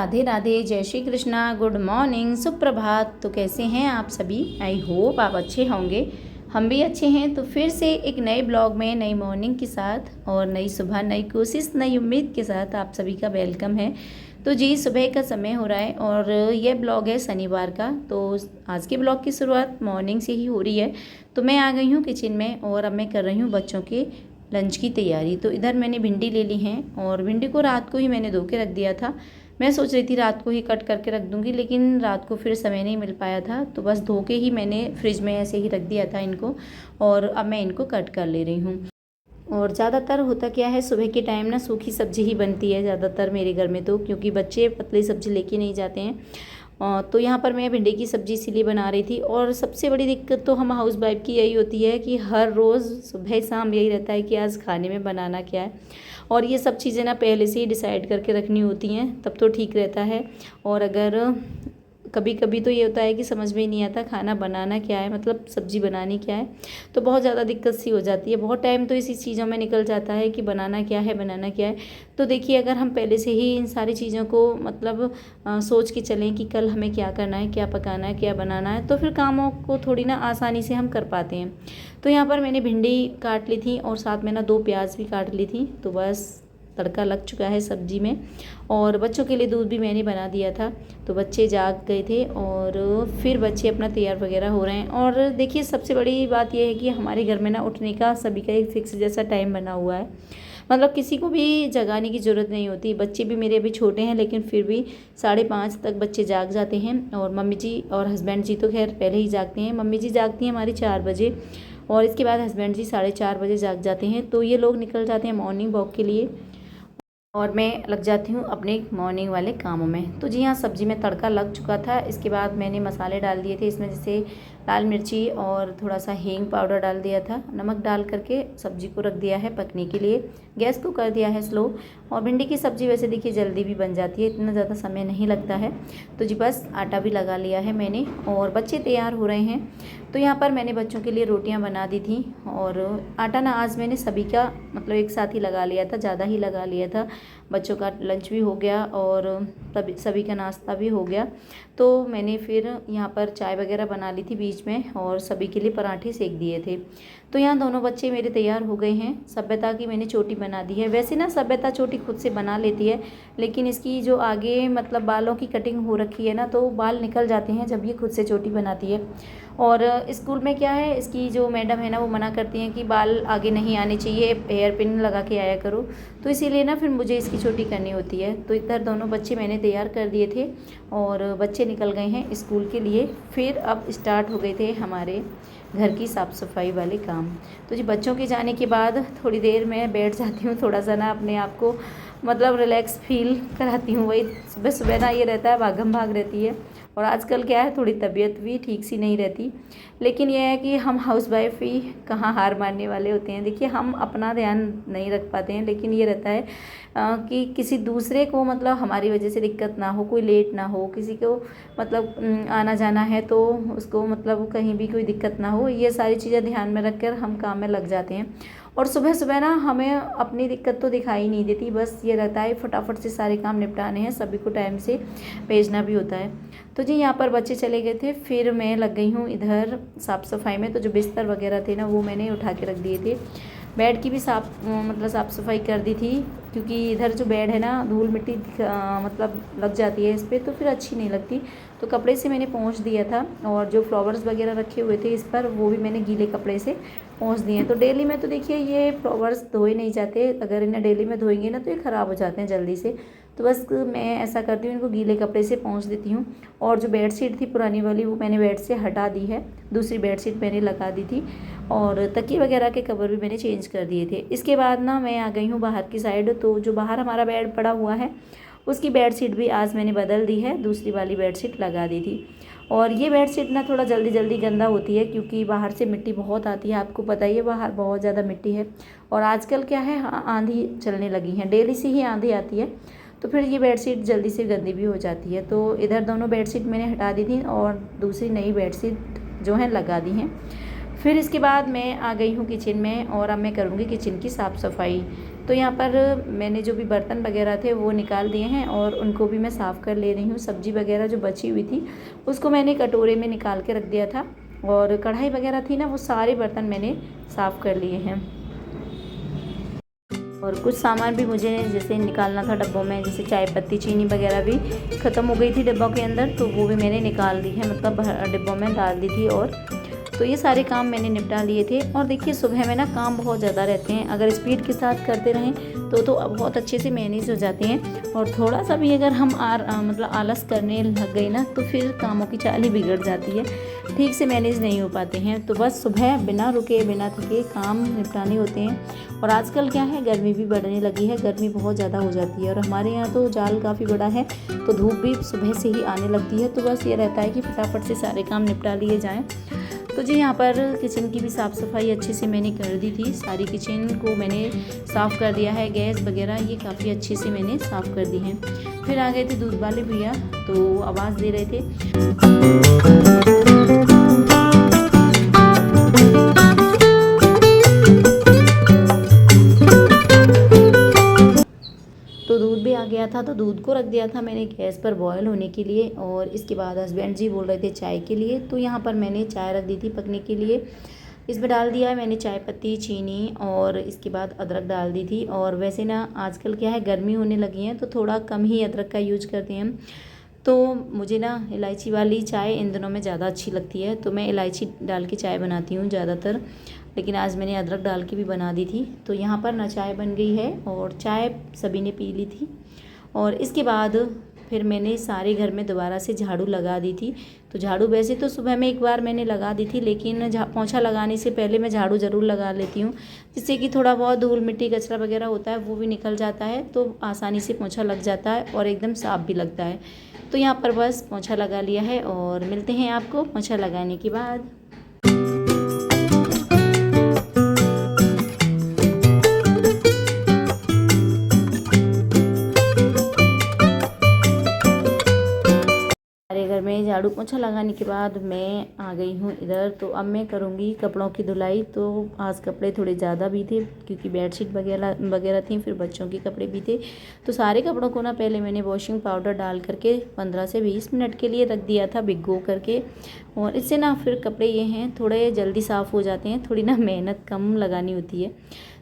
राधे राधे, जय Shri Krishna, good morning, सुप्रभात। तो कैसे हैं आप सभी? आई होप आप अच्छे होंगे। हम भी अच्छे हैं। तो फिर से एक नए ब्लॉग में नई मॉर्निंग के साथ और नई सुबह, नई कोशिश, नई उम्मीद के साथ आप सभी का वेलकम है। तो जी, सुबह का समय हो रहा है और यह ब्लॉग है शनिवार का। तो आज के ब्लॉग की शुरुआत मॉर्निंग से ही हो रही है। तो मैं आ गई हूँ किचन में और अब मैं कर रही हूँ बच्चों के लंच की तैयारी। तो इधर मैंने भिंडी ले ली हैं और भिंडी को रात को ही मैंने धो के रख दिया था। मैं सोच रही थी रात को ही कट करके रख दूंगी, लेकिन रात को फिर समय नहीं मिल पाया था, तो बस धो के ही मैंने फ्रिज में ऐसे ही रख दिया था इनको। और अब मैं इनको कट कर ले रही हूँ। और ज़्यादातर होता क्या है, सुबह के टाइम ना सूखी सब्जी ही बनती है ज़्यादातर मेरे घर में, तो क्योंकि बच्चे पतली सब्जी लेके नहीं जाते हैं। तो यहाँ पर मैं भिंडी की सब्ज़ी इसीलिए बना रही थी। और सबसे बड़ी दिक्कत तो हम हाउस वाइफ की यही होती है कि हर रोज़ सुबह शाम यही रहता है कि आज खाने में बनाना क्या है। और ये सब चीज़ें ना पहले से ही डिसाइड करके रखनी होती हैं, तब तो ठीक रहता है। और अगर कभी कभी तो ये होता है कि समझ में ही नहीं आता खाना बनाना क्या है, मतलब सब्ज़ी बनानी क्या है, तो बहुत ज़्यादा दिक्कत सी हो जाती है। बहुत टाइम तो इसी चीज़ों में निकल जाता है कि बनाना क्या है, बनाना क्या है। तो देखिए, अगर हम पहले से ही इन सारी चीज़ों को मतलब सोच के चलें कि कल हमें क्या करना है, क्या पकाना है, क्या बनाना है, तो फिर कामों को थोड़ी ना आसानी से हम कर पाते हैं। तो यहाँ पर मैंने भिंडी काट ली थी और साथ में ना 2 प्याज भी काट ली थी। तो बस तड़का लग चुका है सब्जी में। और बच्चों के लिए दूध भी मैंने बना दिया था। तो बच्चे जाग गए थे और फिर बच्चे अपना तैयार वगैरह हो रहे हैं। और देखिए, सबसे बड़ी बात यह है कि हमारे घर में ना उठने का सभी का एक फिक्स जैसा टाइम बना हुआ है। मतलब किसी को भी जगाने की ज़रूरत नहीं होती। बच्चे भी मेरे अभी छोटे हैं, लेकिन फिर भी 5:30 तक बच्चे जाग जाते हैं। और मम्मी जी और हस्बैंड जी तो खैर पहले ही जागते हैं। मम्मी जी जागती हैं हमारी 4 बजे और इसके बाद हस्बैंड जी 4:30 बजे जाग जाते हैं। तो ये लोग निकल जाते हैं मॉर्निंग वॉक के लिए और मैं लग जाती हूँ अपने मॉर्निंग वाले कामों में। तो जी हाँ, सब्ज़ी में तड़का लग चुका था। इसके बाद मैंने मसाले डाल दिए थे इसमें, जैसे लाल मिर्ची और थोड़ा सा हींग पाउडर डाल दिया था। नमक डाल करके सब्ज़ी को रख दिया है पकने के लिए। गैस को कर दिया है स्लो। और भिंडी की सब्ज़ी वैसे देखिए जल्दी भी बन जाती है, इतना ज़्यादा समय नहीं लगता है। तो जी बस आटा भी लगा लिया है मैंने और बच्चे तैयार हो रहे हैं। तो यहाँ पर मैंने बच्चों के लिए रोटियाँ बना दी थी। और आटा ना आज मैंने सभी का मतलब एक साथ ही लगा लिया था, ज़्यादा ही लगा लिया था। बच्चों का लंच भी हो गया और तभी सभी का नाश्ता भी हो गया। तो मैंने फिर यहाँ पर चाय वगैरह बना ली थी बीच में और सभी के लिए पराठे सेक दिए थे। तो यहाँ दोनों बच्चे मेरे तैयार हो गए हैं। सभ्यता की मैंने चोटी बना दी है। वैसे ना सभ्यता चोटी खुद से बना लेती है, लेकिन इसकी जो आगे मतलब बालों की कटिंग हो रखी है ना, तो बाल निकल जाते हैं जब ये खुद से चोटी बनाती है। और स्कूल में क्या है, इसकी जो मैडम है ना वो मना करती हैं कि बाल आगे नहीं आने चाहिए, हेयर पिन लगा के आया करो। तो इसीलिए ना फिर मुझे इसकी चोटी करनी होती है। तो इधर दोनों बच्चे मैंने तैयार कर दिए थे और बच्चे निकल गए हैं स्कूल के लिए। फिर अब स्टार्ट हो गए थे हमारे घर की साफ़ सफाई वाले काम। तो जी बच्चों के जाने के बाद थोड़ी देर मैं बैठ जाती हूँ, थोड़ा सा ना अपने आप को मतलब रिलैक्स फील कराती हूँ। वही सुबह सुबह ना ये रहता है, भागम भाग रहती है। और आजकल क्या है, थोड़ी तबीयत भी ठीक सी नहीं रहती। लेकिन यह है कि हम हाउसवाइफ ही कहाँ हार मानने वाले होते हैं। देखिए, हम अपना ध्यान नहीं रख पाते हैं, लेकिन ये रहता है कि किसी दूसरे को मतलब हमारी वजह से दिक्कत ना हो, कोई लेट ना हो, किसी को मतलब आना जाना है तो उसको मतलब कहीं भी कोई दिक्कत ना हो। ये सारी चीज़ें ध्यान में रखकर हम काम में लग जाते हैं। और सुबह सुबह ना हमें अपनी दिक्कत तो दिखाई नहीं देती, बस ये रहता है फटाफट से सारे काम निपटाने हैं, सभी को टाइम से भेजना भी होता है। तो जी यहाँ पर बच्चे चले गए थे, फिर मैं लग गई हूँ इधर साफ़ सफाई में। तो जो बिस्तर वगैरह थे ना वो मैंने उठा के रख दिए थे। बेड की भी मतलब साफ़ सफाई कर दी थी, क्योंकि इधर जो बेड है ना धूल मिट्टी मतलब लग जाती है इस पर, तो फिर अच्छी नहीं लगती। तो कपड़े से मैंने पोंछ दिया था और जो फ्लावर्स वगैरह रखे हुए थे इस पर, वो भी मैंने गीले कपड़े से पोंछ दिए। तो डेली में तो देखिए ये फ्लावर्स धोए नहीं जाते, अगर इन्हें डेली में धोएंगे ना तो ये ख़राब हो जाते हैं जल्दी से। तो बस मैं ऐसा करती हूँ, इनको गीले कपड़े से पोंछ देती हूँ। और जो बेडशीट थी पुरानी वाली वो मैंने बेड से हटा दी है, दूसरी बेडशीट मैंने लगा दी थी। और तकिए वगैरह के कवर भी मैंने चेंज कर दिए थे। इसके बाद ना मैं आ गई हूँ बाहर की साइड। तो जो बाहर हमारा बेड पड़ा हुआ है उसकी बेडशीट भी आज मैंने बदल दी है, दूसरी वाली बेडशीट लगा दी थी। और ये बेडशीट ना थोड़ा जल्दी जल्दी गंदा होती है, क्योंकि बाहर से मिट्टी बहुत आती है, आपको पता ही है बाहर बहुत ज़्यादा मिट्टी है। और आजकल क्या है, आंधी चलने लगी है, डेली से ही आंधी आती है, तो फिर ये बेडशीट जल्दी से गंदी भी हो जाती है। तो इधर दोनों बेडशीट मैंने हटा दी थी और दूसरी नई बेडशीट जो है लगा दी हैं। फिर इसके बाद मैं आ गई हूँ किचन में और अब मैं करूँगी किचन की साफ़ सफाई। तो यहाँ पर मैंने जो भी बर्तन वगैरह थे वो निकाल दिए हैं और उनको भी मैं साफ़ कर ले रही हूँ। सब्ज़ी वगैरह जो बची हुई थी उसको मैंने कटोरे में निकाल के रख दिया था और कढ़ाई वगैरह थी ना, वो सारे बर्तन मैंने साफ़ कर लिए हैं। और कुछ सामान भी मुझे जैसे निकालना था डब्बों में, जैसे चाय पत्ती चीनी वगैरह भी ख़त्म हो गई थी डिब्बों के अंदर, तो वो भी मैंने निकाल दी है, मतलब डिब्बों में डाल दी थी। और तो ये सारे काम मैंने निपटा लिए थे। और देखिए सुबह में ना काम बहुत ज़्यादा रहते हैं, अगर स्पीड के साथ करते रहें तो अब बहुत अच्छे से मैनेज हो जाते हैं। और थोड़ा सा भी अगर हम मतलब आलस करने लग गए ना तो फिर कामों की चाल ही बिगड़ जाती है, ठीक से मैनेज नहीं हो पाते हैं। तो बस सुबह बिना रुके बिना थके काम निपटाने होते हैं। और आजकल क्या है, गर्मी भी बढ़ने लगी है, गर्मी बहुत ज़्यादा हो जाती है और हमारे यहाँ तो जाल काफ़ी बड़ा है तो धूप भी सुबह से ही आने लगती है। तो बस ये रहता है कि फटाफट से सारे काम निपटा लिए जाएँ। तो जी यहाँ पर किचन की भी साफ़ सफाई अच्छे से मैंने कर दी थी, सारी किचन को मैंने साफ़ कर दिया है, गैस वगैरह ये काफ़ी अच्छे से मैंने साफ़ कर दी हैं। फिर आ गए थे दूध वाले भैया, तो आवाज़ दे रहे थे। तो दूध भी आ गया था, तो दूध को रख दिया था मैंने गैस पर बॉयल होने के लिए। और इसके बाद हस्बैंड जी बोल रहे थे चाय के लिए, तो यहाँ पर मैंने चाय रख दी थी पकने के लिए। इसमें डाल दिया है मैंने चाय पत्ती चीनी और इसके बाद अदरक डाल दी थी। और वैसे ना आजकल क्या है, गर्मी होने लगी है तो थोड़ा कम ही अदरक का यूज करते हैं हम। तो मुझे ना इलायची वाली चाय इन दिनों में ज़्यादा अच्छी लगती है, तो मैं इलायची डाल के चाय बनाती हूँ ज़्यादातर, लेकिन आज मैंने अदरक डाल के भी बना दी थी। तो यहाँ पर ना चाय बन गई है और चाय सभी ने पी ली थी। और इसके बाद फिर मैंने सारे घर में दोबारा से झाड़ू लगा दी थी। तो झाड़ू वैसे तो सुबह में एक बार मैंने लगा दी थी, लेकिन पोंछा लगाने से पहले मैं झाड़ू ज़रूर लगा लेती हूँ, जिससे कि थोड़ा बहुत धूल मिट्टी कचरा वगैरह होता है वो भी निकल जाता है, तो आसानी से पोंछा लग जाता है और एकदम साफ़ भी लगता है। तो यहाँ पर बस पोंछा लगा लिया है और मिलते हैं आपको पोंछा लगाने के बाद। घर में झाड़ू पोंछा लगाने के बाद मैं आ गई हूँ इधर। तो अब मैं करूँगी कपड़ों की धुलाई। तो आज कपड़े थोड़े ज़्यादा भी थे क्योंकि बेडशीट वगैरह थी, फिर बच्चों के कपड़े भी थे। तो सारे कपड़ों को ना पहले मैंने वॉशिंग पाउडर डाल करके 15 से 20 मिनट के लिए रख दिया था भिगो करके। और इससे ना फिर कपड़े ये हैं थोड़े जल्दी साफ़ हो जाते हैं, थोड़ी ना मेहनत कम लगानी होती है।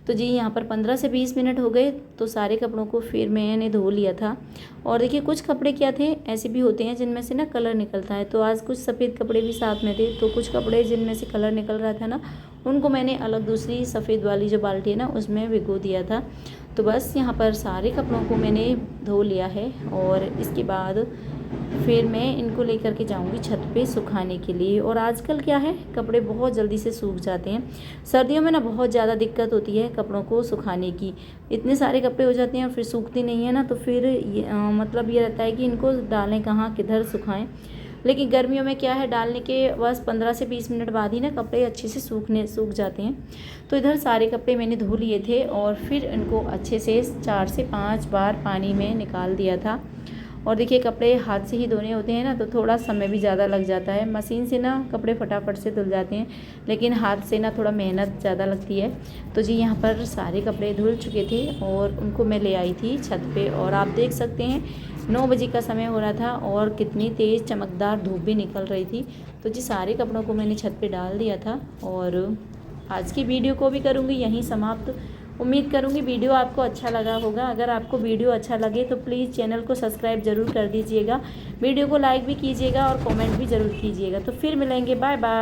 तो जी यहाँ पर 15 से 20 मिनट हो गए, तो सारे कपड़ों को फिर मैंने धो लिया था। और देखिए कुछ कपड़े क्या थे, ऐसे भी होते हैं जिनमें से ना कलर निकलता है। तो आज कुछ सफ़ेद कपड़े भी साथ में थे, तो कुछ कपड़े जिनमें से कलर निकल रहा था ना, उनको मैंने अलग दूसरी सफ़ेद वाली जो बाल्टी है ना उसमें भिगो दिया था। तो बस यहाँ पर सारे कपड़ों को मैंने धो लिया है और इसके बाद फिर मैं इनको लेकर के जाऊंगी छत पे सुखाने के लिए। और आजकल क्या है, कपड़े बहुत जल्दी से सूख जाते हैं। सर्दियों में ना बहुत ज़्यादा दिक्कत होती है कपड़ों को सुखाने की, इतने सारे कपड़े हो जाते हैं और फिर सूखते नहीं है ना, तो फिर मतलब ये रहता है कि इनको डालें कहाँ, किधर सुखाएं। लेकिन गर्मियों में क्या है, डालने के बस 15 से 20 मिनट बाद ही ना कपड़े अच्छे से सूख जाते हैं। तो इधर सारे कपड़े मैंने धो लिए थे और फिर इनको अच्छे से 4 से 5 बार पानी में निकाल दिया था। और देखिए कपड़े हाथ से ही धोने होते हैं ना, तो थोड़ा समय भी ज़्यादा लग जाता है। मशीन से ना कपड़े फटाफट से धुल जाते हैं, लेकिन हाथ से ना थोड़ा मेहनत ज़्यादा लगती है। तो जी यहाँ पर सारे कपड़े धुल चुके थे और उनको मैं ले आई थी छत पे। और आप देख सकते हैं 9 बजे का समय हो रहा था और कितनी तेज़ चमकदार धूप भी निकल रही थी। तो जी सारे कपड़ों को मैंने छत पे डाल दिया था और आज की वीडियो को भी करूँगी यहीं समाप्त। उम्मीद करूँगी वीडियो आपको अच्छा लगा होगा। अगर आपको वीडियो अच्छा लगे तो प्लीज़ चैनल को सब्सक्राइब ज़रूर कर दीजिएगा, वीडियो को लाइक भी कीजिएगा और कमेंट भी ज़रूर कीजिएगा। तो फिर मिलेंगे, बाय बाय।